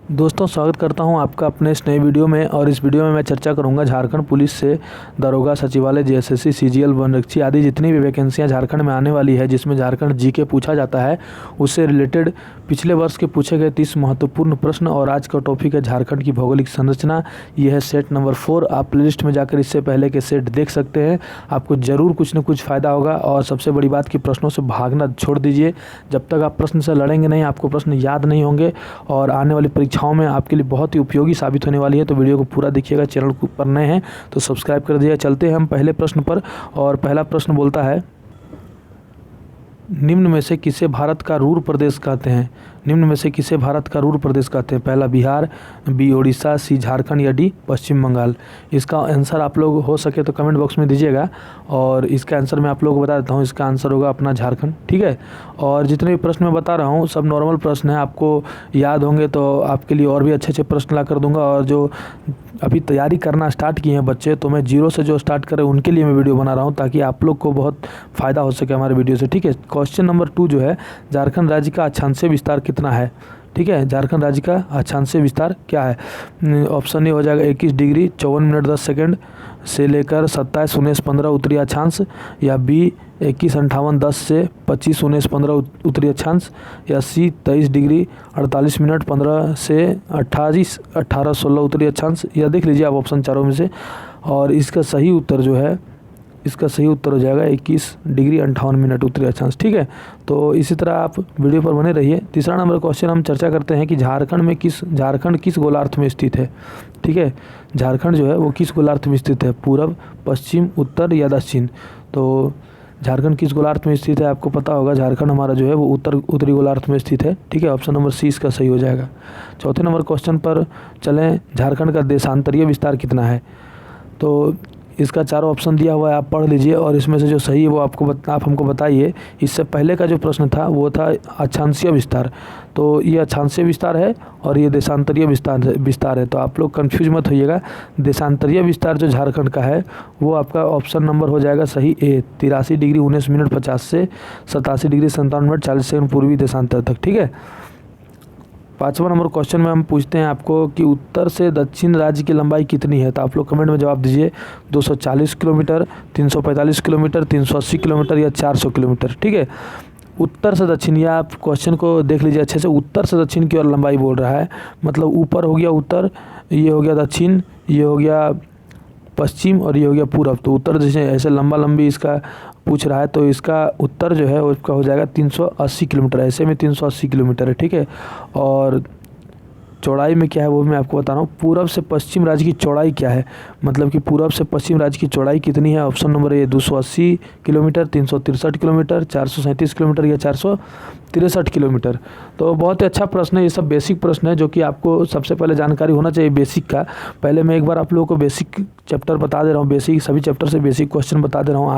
दोस्तों स्वागत करता हूं आपका अपने इस नए वीडियो में। और इस वीडियो में मैं चर्चा करूंगा झारखंड पुलिस से दरोगा, सचिवालय, जेएसएससी, सीजीएल, वनरक्षी आदि जितनी भी वैकेंसियां झारखंड में आने वाली है, जिसमें झारखंड जीके पूछा जाता है, उससे रिलेटेड पिछले वर्ष के पूछे गए 30 महत्वपूर्ण प्रश्न। और आज का टॉपिक है झारखंड की भौगोलिक संरचना। यह है सेट नंबर 4। आप प्लेलिस्ट में जाकर इससे पहले के सेट देख सकते हैं। आपको ज़रूर कुछ न कुछ फ़ायदा होगा। और सबसे बड़ी बात कि प्रश्नों से भागना छोड़ दीजिए। जब तक आप प्रश्न से लड़ेंगे नहीं, आपको प्रश्न याद नहीं होंगे और आने वाली परीक्षाओं में आपके लिए बहुत ही उपयोगी साबित होने वाली है। तो वीडियो को पूरा देखिएगा। चैनल पर नए हैं तो सब्सक्राइब कर दीजिएगा। चलते हैं हम पहले प्रश्न पर। और पहला प्रश्न बोलता है, निम्न में से किसे भारत का रूर प्रदेश कहते हैं? निम्न में से किसे भारत का रूर प्रदेश कहते हैं? पहला बिहार, बी उड़ीसा, सी झारखंड या डी पश्चिम बंगाल। इसका आंसर आप लोग हो सके तो कमेंट बॉक्स में दीजिएगा। और इसका आंसर मैं आप लोगों को बता देता हूँ। इसका आंसर होगा अपना झारखंड। ठीक है। और जितने भी प्रश्न मैं बता रहा हूँ सब नॉर्मल प्रश्न हैं। आपको याद होंगे तो आपके लिए और भी अच्छे अच्छे प्रश्न ला कर दूंगा। और जो अभी तैयारी करना स्टार्ट किए हैं बच्चे, तो मैं जीरो से जो स्टार्ट करें उनके लिए मैं वीडियो बना रहा हूँ, ताकि आप लोग को बहुत फ़ायदा हो सके हमारे वीडियो से। ठीक है। क्वेश्चन नंबर 2 जो है, झारखंड राज्य का अक्षांशीय विस्तार कितना है? ठीक है। झारखंड राज्य का अक्षांशीय विस्तार क्या है? ऑप्शन ए हो जाएगा 21 डिग्री 54 मिनट 10 सेकंड से लेकर 27 19 15 उत्तरी अक्षांश, या बी 21 58 10 से 25 19 15 उत्तरी अक्षांश, या सी 23 डिग्री 48 मिनट 15 से 28 18 16 उत्तरी अक्षांश। या देख लीजिए आप ऑप्शन चारों में से। और इसका सही उत्तर जो है, इसका सही उत्तर हो जाएगा 21 डिग्री 58 मिनट उत्तरी अक्षांश। ठीक है। तो इसी तरह आप वीडियो पर बने रहिए। तीसरा नंबर क्वेश्चन हम चर्चा करते हैं कि झारखंड किस गोलार्ध में स्थित है? ठीक है। झारखंड जो है वो किस गोलार्ध में स्थित है? पूरब, पश्चिम, उत्तर या दक्षिण? तो झारखंड किस गोलार्ध में स्थित है आपको पता होगा। झारखंड हमारा जो है वो उत्तरी गोलार्ध में स्थित है। ठीक है। ऑप्शन नंबर सी इसका सही हो जाएगा। चौथे नंबर क्वेश्चन पर चलें। झारखंड का देशांतरीय विस्तार कितना है? तो इसका चारों ऑप्शन दिया हुआ है, आप पढ़ लीजिए और इसमें से जो सही है वो आप हमको बताइए। इससे पहले का जो प्रश्न था वो था अक्षांशीय विस्तार। तो ये अक्षांशीय विस्तार है और ये देशांतरीय विस्तार है। तो आप लोग कंफ्यूज मत होइएगा। देशांतरीय विस्तार जो झारखंड का है वो आपका ऑप्शन नंबर हो जाएगा सही ए, 83 डिग्री 19 मिनट 50 से 87 डिग्री 57 मिनट 40 सेकंड पूर्वी देशांतर तक। ठीक है। पाँचवा नंबर क्वेश्चन में हम पूछते हैं आपको कि उत्तर से दक्षिण राज्य की लंबाई कितनी है? तो आप लोग कमेंट में जवाब दीजिए। 240 किलोमीटर, 345 किलोमीटर, 380 किलोमीटर या 400 किलोमीटर। ठीक है। उत्तर से दक्षिण, या आप क्वेश्चन को देख लीजिए अच्छे से। उत्तर से दक्षिण की ओर लंबाई बोल रहा है, मतलब ऊपर हो गया उत्तर, ये हो गया दक्षिण, ये हो गया पश्चिम और ये हो गया पूरब। तो उत्तर जैसे ऐसे लंबा लंबी इसका पूछ रहा है, तो इसका उत्तर जो है उसका हो जाएगा 380 किलोमीटर। ऐसे में 380 किलोमीटर है। ठीक है। और चौड़ाई में क्या है वो मैं आपको बता रहा हूँ। पूरब से पश्चिम राज्य की चौड़ाई क्या है, मतलब कि पूरब से पश्चिम राज्य की चौड़ाई कितनी है? Option number A 280 kilometre, 363 kilometre, 437 kilometre या 463 किलोमीटर। तो बहुत ही अच्छा प्रश्न है। ये सब बेसिक प्रश्न है जो कि आपको सबसे पहले जानकारी होना चाहिए बेसिक का। पहले मैं एक बार आप लोगों को बेसिक चैप्टर बता दे रहा हूँ। बेसिक सभी चैप्टर से बेसिक क्वेश्चन बता दे रहा हूँ।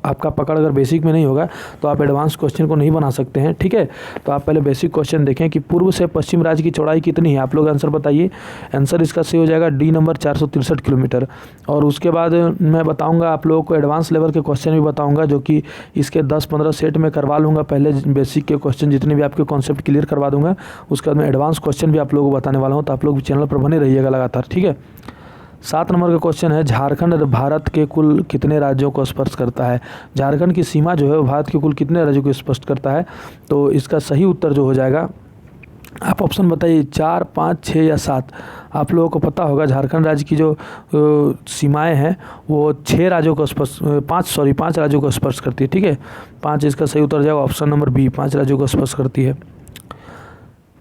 आपका पकड़ अगर बेसिक में नहीं होगा तो आप एडवांस क्वेश्चन को नहीं बना सकते हैं। ठीक है। तो आप पहले बेसिक क्वेश्चन देखें कि पूर्व से पश्चिम राज्य की चौड़ाई कितनी है। आप लोग आंसर बताइए। आंसर इसका सही हो जाएगा डी नंबर 463 किलोमीटर। और उसके बाद मैं बताऊंगा आप लोगों को एडवांस लेवल के क्वेश्चन भी बताऊंगा, जो कि इसके 10-15 सेट में करवा लूँगा। पहले बेसिक के क्वेश्चन जितने भी आपके कॉन्सेप्ट क्लियर करवा दूंगा, उसके बाद मैं एडवांस क्वेश्चन भी आप लोगों को बताने वाला हूँ। तो आप लोग चैनल पर बने रहिएगा लगातार। ठीक है। 7 नंबर का क्वेश्चन है, झारखंड भारत के कुल कितने राज्यों को स्पर्श करता है? झारखंड की सीमा जो है वो भारत के कुल कितने राज्यों को स्पर्श करता है? तो इसका सही उत्तर जो हो जाएगा, आप ऑप्शन बताइए 4, 5, 6 या 7। आप लोगों को पता होगा झारखंड राज्य की जो सीमाएं हैं वो 6 राज्यों को स्पर्श 5 राज्यों को स्पर्श करती है। ठीक है। 5 इसका सही उत्तर जाएगा ऑप्शन नंबर बी, 5 राज्यों को स्पर्श करती है।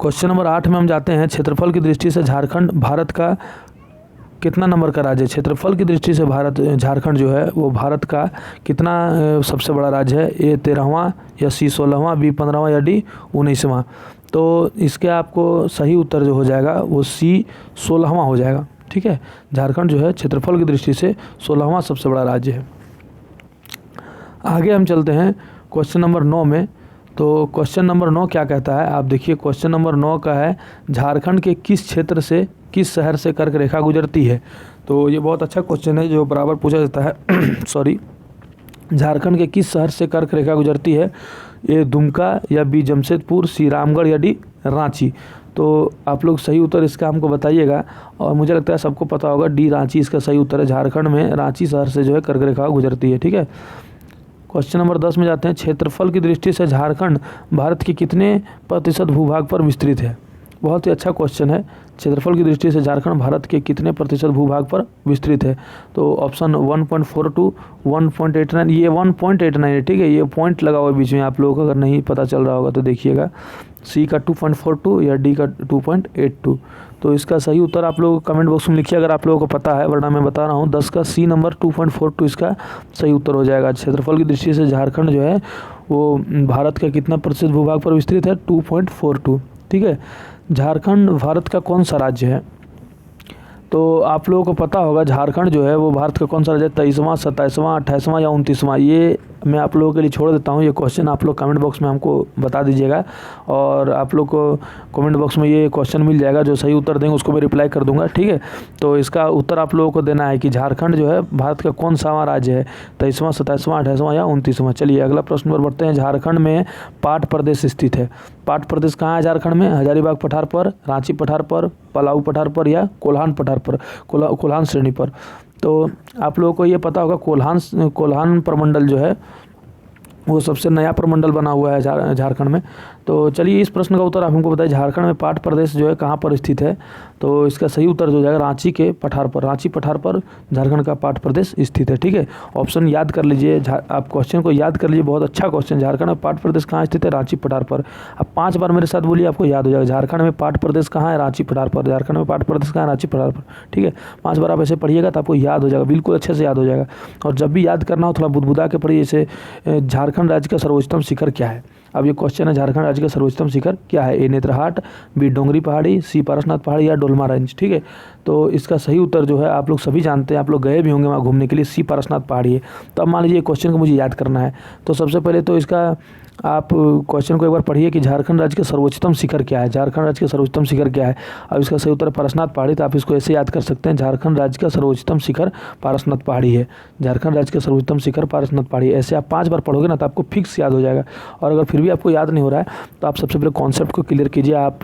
क्वेश्चन नंबर 8 में हम जाते हैं। क्षेत्रफल की दृष्टि से झारखंड भारत का कितना नंबर का राज्य है? क्षेत्रफल की दृष्टि से झारखंड जो है वो भारत का कितना सबसे बड़ा राज्य है? ए 13वां, या सी 16वां, बी 15वां या डी 19वां? तो इसके आपको सही उत्तर जो हो जाएगा वो सी 16वां हो जाएगा। ठीक है। झारखंड जो है क्षेत्रफल की दृष्टि से 16वां सबसे बड़ा राज्य है। आगे हम चलते हैं क्वेश्चन नंबर 9 में। तो क्वेश्चन नंबर 9 क्या कहता है आप देखिए। क्वेश्चन नंबर 9 का है, झारखंड के किस क्षेत्र से, किस शहर से कर्क रेखा गुजरती है? तो ये बहुत अच्छा क्वेश्चन है जो बराबर पूछा जाता है। सॉरी, झारखंड के किस शहर से कर्क रेखा गुजरती है? ए दुमका, या बी जमशेदपुर, सी रामगढ़ या डी रांची? तो आप लोग सही उत्तर इसका हमको बताइएगा। और मुझे लगता है सबको पता होगा, डी रांची इसका सही उत्तर है। झारखंड में रांची शहर से जो है कर्क रेखा गुजरती है, ठीक है। क्वेश्चन नंबर 10 में जाते हैं। क्षेत्रफल की दृष्टि से झारखंड भारत के कितने प्रतिशत भूभाग पर विस्तृत है? बहुत ही अच्छा क्वेश्चन है। क्षेत्रफल की दृष्टि से झारखंड भारत के कितने प्रतिशत भूभाग पर विस्तृत है? तो ऑप्शन 1.42, 1.89, ये 1.89 है, ठीक है। ये पॉइंट लगा हुआ है बीच में, आप लोगों को अगर नहीं पता चल रहा होगा तो देखिएगा। सी का 2.42 या डी का 2.82। तो इसका सही उत्तर आप लोग कमेंट बॉक्स में लिखिए अगर आप लोगों को पता है, वरना मैं बता रहा हूँ 10 का सी नंबर 2.42 इसका सही उत्तर हो जाएगा। क्षेत्रफल की दृष्टि से झारखंड जो है वो भारत का कितना प्रतिशत भूभाग पर विस्तृत है? 2.42, ठीक है। झारखंड भारत का कौन सा राज्य है? तो आप लोगों को पता होगा झारखंड जो है वो भारत का कौन सा राज्य है? 23वां, 27वां, 28वां या 29वां? ये मैं आप लोगों के लिए छोड़ देता हूँ। ये क्वेश्चन आप लोग कमेंट बॉक्स में हमको बता दीजिएगा, और आप लोग को कमेंट बॉक्स में ये क्वेश्चन मिल जाएगा। जो सही उत्तर देंगे उसको मैं रिप्लाई कर दूंगा, ठीक है। तो इसका उत्तर आप लोगों को देना है कि झारखंड जो है भारत का कौन सा राज्य है? 23वां, 27वां, 28वां या 29वां? चलिए अगला प्रश्न पर बढ़ते हैं। झारखंड में पाट प्रदेश स्थित है। पाट प्रदेश कहाँ है झारखंड में? हजारीबाग पठार पर, रांची पठार पर, पलाऊ पठार पर या कोल्हान पठार पर, कोल्हान श्रेणी पर? तो आप लोगों को ये पता होगा कोल्हान प्रमंडल जो है वो सबसे नया प्रमंडल बना हुआ है झारखंड में। तो चलिए इस प्रश्न का उत्तर आप हमको बताइए। झारखंड में पाट प्रदेश जो है कहाँ पर स्थित है? तो इसका सही उत्तर जो हो जाएगा रांची के पठार पर। रांची पठार पर झारखंड का पाट प्रदेश स्थित है, ठीक है। ऑप्शन याद कर लीजिए, आप क्वेश्चन को याद कर लीजिए, बहुत अच्छा क्वेश्चन। झारखंड में पाट प्रदेश कहाँ स्थित है? रांची पठार पर। आप 5 बार मेरे साथ बोलिए, आपको याद हो जाएगा। झारखंड में पाट प्रदेश कहाँ है? रांची पठार पर। झारखंड में पाट प्रदेश कहाँ है? रांची पठार पर, ठीक है। 5 बार आप ऐसे पढ़िएगा तो आपको याद हो जाएगा, बिल्कुल अच्छे से याद हो जाएगा। और जब भी याद करना हो थोड़ा बुदबुदा के पढ़िए। जैसे झारखंड राज्य का सर्वोच्चतम शिखर क्या है? अब ये क्वेश्चन है, झारखंड राज्य का सर्वोच्चतम शिखर क्या है? ए नेत्रहाट, बी डोंगरी पहाड़ी, सी पारसनाथ पहाड़ी या डोलमा रेंज, ठीक है। तो इसका सही उत्तर जो है आप लोग सभी जानते हैं, आप लोग गए भी होंगे वहाँ घूमने के लिए, सी पारसनाथ पहाड़ी है। तो अब मान लीजिए क्वेश्चन को मुझे याद करना है, तो सबसे पहले तो इसका आप क्वेश्चन को एक बार पढ़िए कि झारखंड राज्य का सर्वोच्चतम शिखर क्या है? झारखंड राज्य का सर्वोच्चतम शिखर क्या है? अब इसका सही उत्तर पारसनाथ पहाड़ी। तो आप इसको ऐसे याद कर सकते हैं, झारखंड राज्य का सर्वोच्चतम शिखर पारसनाथ पहाड़ी है। झारखंड राज्य का सर्वोच्चतम शिखर पारसनाथ पहाड़ी। ऐसे आप 5 बार पढ़ोगे ना तो आपको फिक्स याद हो जाएगा। और अगर फिर भी आपको याद नहीं हो रहा है तो आप सबसे पहले कॉन्सेप्ट को क्लियर कीजिए। आप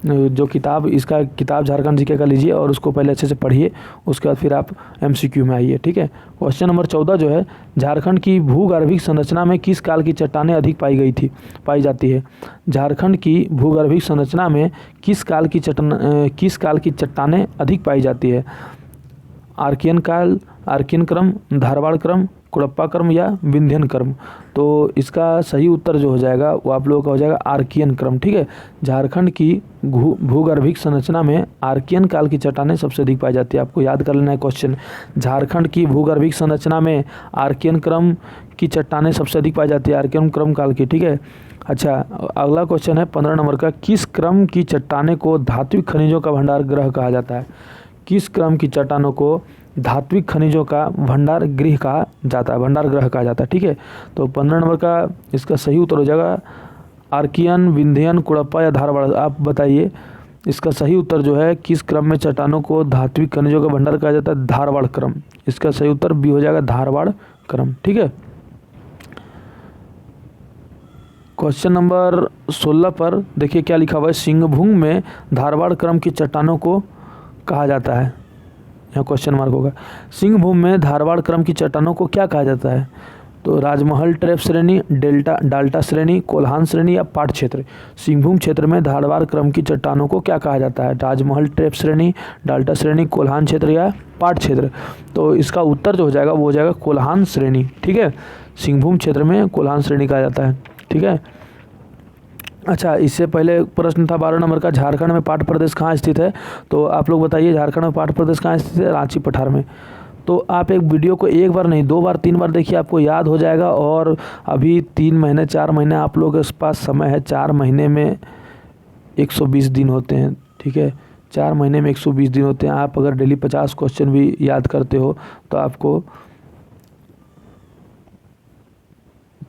जो किताब झारखंड जीके का लीजिए और उसको पहले अच्छे से पढ़िए, उसके बाद फिर आप MCQ में आइए, ठीक है। क्वेश्चन नंबर 14 जो है, झारखंड की भूगर्भिक संरचना में किस काल की चट्टानें अधिक पाई जाती है? झारखंड की भूगर्भिक संरचना में किस काल की चट्टानें अधिक पाई जाती है? आर्कियन काल, आर्कियन क्रम, धारवाड़ क्रम, कुड़प्पा क्रम या विंध्यन क्रम? तो इसका सही उत्तर जो हो जाएगा वो आप लोगों का हो जाएगा आर्कियन क्रम, ठीक है। झारखंड की भूगर्भिक संरचना में आर्कियन काल की चट्टानें सबसे अधिक पाई जाती है। आपको याद कर लेना है क्वेश्चन, झारखंड की भूगर्भिक संरचना में आर्कियन क्रम की चट्टानें सबसे अधिक पाई जाती है, आर्कियन क्रम काल की, ठीक है। अच्छा, अगला क्वेश्चन है 15 नंबर का। किस क्रम की चट्टानें को धात्विक खनिजों का भंडार गृह कहा जाता है? किस क्रम की चट्टानों को धात्विक खनिजों का भंडार गृह कहा जाता है, ठीक है। तो 15 नंबर का इसका सही उत्तर हो जाएगा आर्कियन, विंध्यन, कुड़प्पा या धारवाड़? आप बताइए इसका सही उत्तर जो है, किस क्रम में चट्टानों को धात्विक खनिजों का भंडार कहा जाता है? धारवाड़ क्रम। इसका सही उत्तर बी हो जाएगा, धारवाड़ क्रम, ठीक है। क्वेश्चन नंबर 16 पर देखिए क्या लिखा हुआ है। सिंहभूम में धारवाड़ क्रम की चट्टानों को कहा जाता है, यहाँ क्वेश्चन मार्क होगा। सिंहभूम में धारवाड़ क्रम की चट्टानों को क्या कहा जाता है? तो राजमहल ट्रैप श्रेणी, डाल्टा श्रेणी, कोल्हान श्रेणी या पाट क्षेत्र? सिंहभूम क्षेत्र में धारवाड़ क्रम की चट्टानों को क्या कहा जाता है? राजमहल ट्रैप श्रेणी, डाल्टा श्रेणी, कोल्हान क्षेत्र या पाट क्षेत्र? तो इसका उत्तर जो हो जाएगा वो हो जाएगा कोल्हान श्रेणी, ठीक है। सिंहभूम क्षेत्र में कोल्हान श्रेणी कहा जाता है, ठीक है। अच्छा, इससे पहले प्रश्न था 12 नंबर का, झारखंड में पाट प्रदेश कहाँ स्थित है? तो आप लोग बताइए झारखंड में पाट प्रदेश कहाँ स्थित है? रांची पठार में। तो आप एक वीडियो को एक बार नहीं 2 बार 3 बार देखिए, आपको याद हो जाएगा। और अभी 3 महीने 4 महीने आप लोगों के पास समय है। 4 महीने में 120 दिन होते हैं, ठीक है। 4 महीने में 120 दिन होते हैं। आप अगर डेली 50 क्वेश्चन भी याद करते हो तो आपको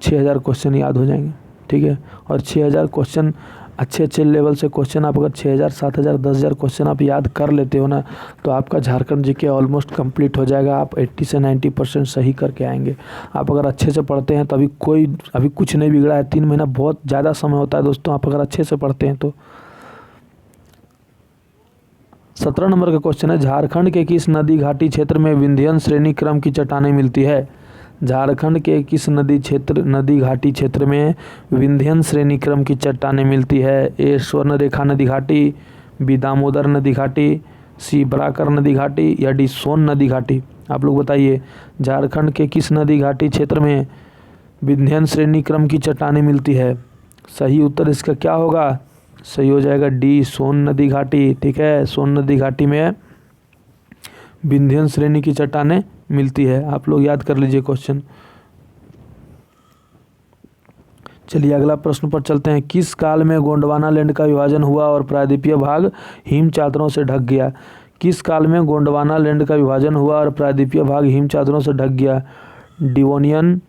6000 क्वेश्चन याद हो जाएंगे, ठीक है। और 6000 क्वेश्चन अच्छे लेवल से क्वेश्चन आप अगर 6000, 7000, 10000 क्वेश्चन आप याद कर लेते हो ना तो आपका झारखंड जीके ऑलमोस्ट कंप्लीट हो जाएगा। आप 80 से 90% सही करके आएंगे। आप अगर अच्छे से पढ़ते हैं तो अभी कुछ नहीं बिगड़ा है। 3 महीना बहुत ज़्यादा समय होता है दोस्तों, आप अगर अच्छे से पढ़ते हैं तो। 17 नंबर का क्वेश्चन है, झारखंड के किस नदी घाटी क्षेत्र में विंध्यन श्रेणी क्रम की चट्टानें मिलती है? झारखंड के किस नदी घाटी क्षेत्र में विंध्यन श्रेणी क्रम की चट्टानें मिलती है? ए स्वर्णरेखा नदी घाटी, बी दामोदर नदी घाटी, सी बराकर नदी घाटी या डी सोन नदी घाटी? आप लोग बताइए, झारखंड के किस नदी घाटी क्षेत्र में विंध्यन श्रेणी क्रम की चट्टानें मिलती है? सही उत्तर इसका क्या होगा? सही हो जाएगा डी सोन नदी घाटी। ठीक है, सोन नदी घाटी में विंध्यन श्रेणी की चट्टानें मिलती है। आप लोग याद कर लीजिए क्वेश्चन। चलिए अगला प्रश्न पर चलते हैं। किस काल में गोंडवाना लैंड का विभाजन हुआ और प्रायद्वीपीय भाग हिम चादरों से ढक गया? किस काल में गोंडवाना लैंड का विभाजन हुआ और प्रायद्वीपीय भाग हिम चादरों से ढक गया? डिवोनियन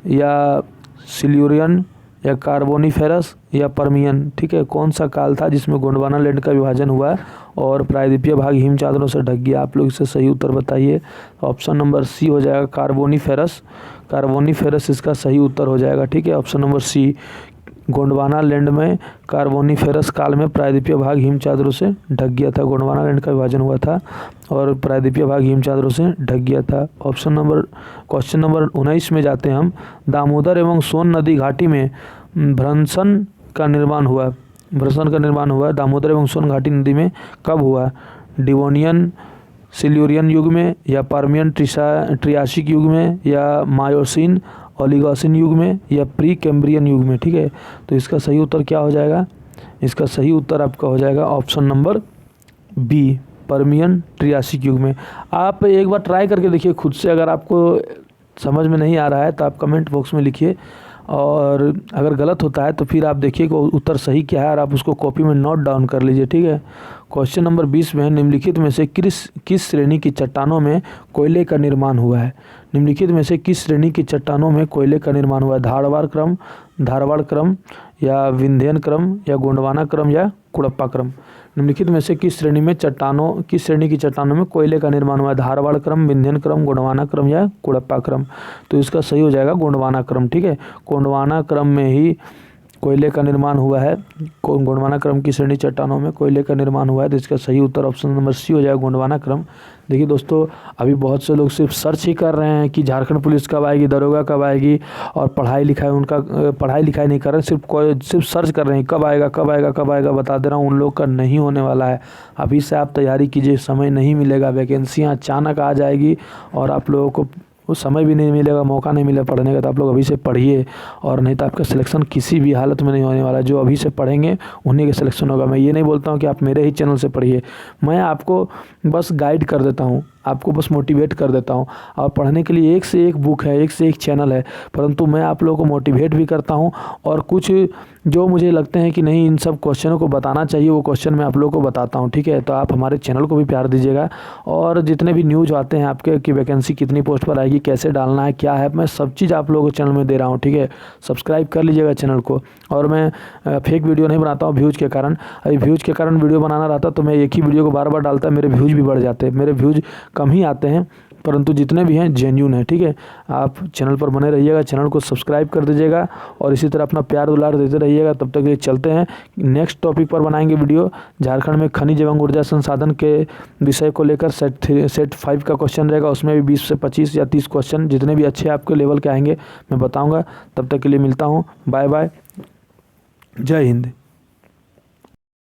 या सिल्यूरियन या कार्बोनिफेरस या पर्मियन? ठीक है, कौन सा काल था जिसमें गोंडवाना लैंड का विभाजन हुआ और प्रायद्वीपीय भाग हिम चादरों से ढक गया? आप लोग इससे सही उत्तर बताइए। ऑप्शन नंबर सी हो जाएगा कार्बोनिफेरस। कार्बोनिफेरस इसका सही उत्तर हो जाएगा। ठीक है, option number C, Gondwana land में कार्बोनिफेरस काल में प्रायद्वीपीय भाग हिम चादरों से ढक गया था। गोंडवाना लैंड का विभाजन हुआ था और प्रायद्वीपीय भाग हिम चादरों से ढक गया था। क्वेश्चन नंबर 19 में जाते हैं हम। दामोदर एवं सोन नदी घाटी में भ्रंशन का निर्माण हुआ। दामोदर एवं सोन घाटी नदी में कब हुआ? डिवोनियन सिल्यूरियन युग में या पर्मियन ट्रियासिक युग में या मायोसिन ओलिगोसिन युग में या प्री कैम्ब्रियन युग में? ठीक है, तो इसका सही उत्तर क्या हो जाएगा? इसका सही उत्तर आपका हो जाएगा option number B, Permian Triassic युग में। आप एक बार ट्राई करके देखिए खुद से। अगर आपको समझ में नहीं आ रहा है तो आप कमेंट बॉक्स में लिखिए, और अगर गलत होता है तो फिर आप देखिए कि उत्तर सही क्या है और आप उसको कॉपी में नोट डाउन कर लीजिए। ठीक है, क्वेश्चन नंबर 20 में है, निम्नलिखित में से किस श्रेणी की चट्टानों में कोयले का निर्माण हुआ है? निम्नलिखित में से किस श्रेणी की चट्टानों में कोयले का निर्माण हुआ है? धारवाड़ क्रम या विंध्यन क्रम या गोंडवाना क्रम या कुड़प्पा क्रम? निम्नलिखित में से किस श्रेणी की चट्टानों में कोयले का निर्माण हुआ है? धारवाड़ क्रम, विंध्यन क्रम, गोंडवाना क्रम या कुड़प्पा क्रम? तो इसका सही हो जाएगा गोंडवाना क्रम। ठीक है, गोंडवाना क्रम में ही कोयले का निर्माण हुआ है। गोंडवाना क्रम की श्रेणी चट्टानों में कोयले का निर्माण हुआ है, तो इसका सही उत्तर ऑप्शन नंबर सी हो जाएगा, गोंडवाना क्रम। देखिए दोस्तों, अभी बहुत से लोग सिर्फ सर्च ही कर रहे हैं कि झारखंड पुलिस कब आएगी, दरोगा कब आएगी, और पढ़ाई लिखाई नहीं कर रहे, सिर्फ सर्च कर रहे हैं कब आएगा। बता दे रहा हूँ, उन लोग का नहीं होने वाला है। अभी से आप तैयारी कीजिए, समय नहीं मिलेगा। वैकेंसियाँ अचानक आ जाएगी और आप लोगों को वो समय भी नहीं मिलेगा, मौका नहीं मिलेगा पढ़ने का। तो आप लोग अभी से पढ़िए, और नहीं तो आपका सिलेक्शन किसी भी हालत में नहीं होने वाला। जो अभी से पढ़ेंगे उन्हीं का सिलेक्शन होगा। मैं ये नहीं बोलता हूँ कि आप मेरे ही चैनल से पढ़िए, मैं आपको बस गाइड कर देता हूँ, आपको बस मोटिवेट कर देता हूँ। और पढ़ने के लिए एक से एक बुक है, एक से एक चैनल है, परंतु मैं आप लोगों को मोटिवेट भी करता हूँ, और कुछ जो मुझे लगते हैं कि नहीं इन सब क्वेश्चनों को बताना चाहिए, वो क्वेश्चन मैं आप लोगों को बताता हूँ। ठीक है, तो आप हमारे चैनल को भी प्यार दीजिएगा, और जितने भी न्यूज़ आते हैं आपके कि वैकेंसी कितनी पोस्ट पर आएगी, कैसे डालना है, क्या है, मैं सब चीज़ आप लोगों को चैनल में दे रहा हूँ। ठीक है, सब्सक्राइब कर लीजिएगा चैनल को। और मैं फेक वीडियो नहीं बनाता हूँ व्यूज़ के कारण। अभी व्यूज़ के कारण वीडियो बनाना रहता तो मैं एक ही वीडियो को बार बार डालता, मेरे व्यूज़ भी बढ़ जाते। मेरे व्यूज़ कम ही आते हैं, परंतु जितने भी हैं जेन्युइन है। ठीक है, आप चैनल पर बने रहिएगा, चैनल को सब्सक्राइब कर दीजिएगा, और इसी तरह अपना प्यार दुलार देते रहिएगा। तब तक ये चलते हैं, नेक्स्ट टॉपिक पर बनाएंगे वीडियो। झारखंड में खनिज एवं ऊर्जा संसाधन के विषय को लेकर सेट 5 का क्वेश्चन रहेगा, उसमें भी 20 से 25 या 30 क्वेश्चन जितने भी अच्छे आपके लेवल के आएंगे मैं बताऊँगा। तब तक के लिए मिलता हूँ, बाय बाय, जय हिंद।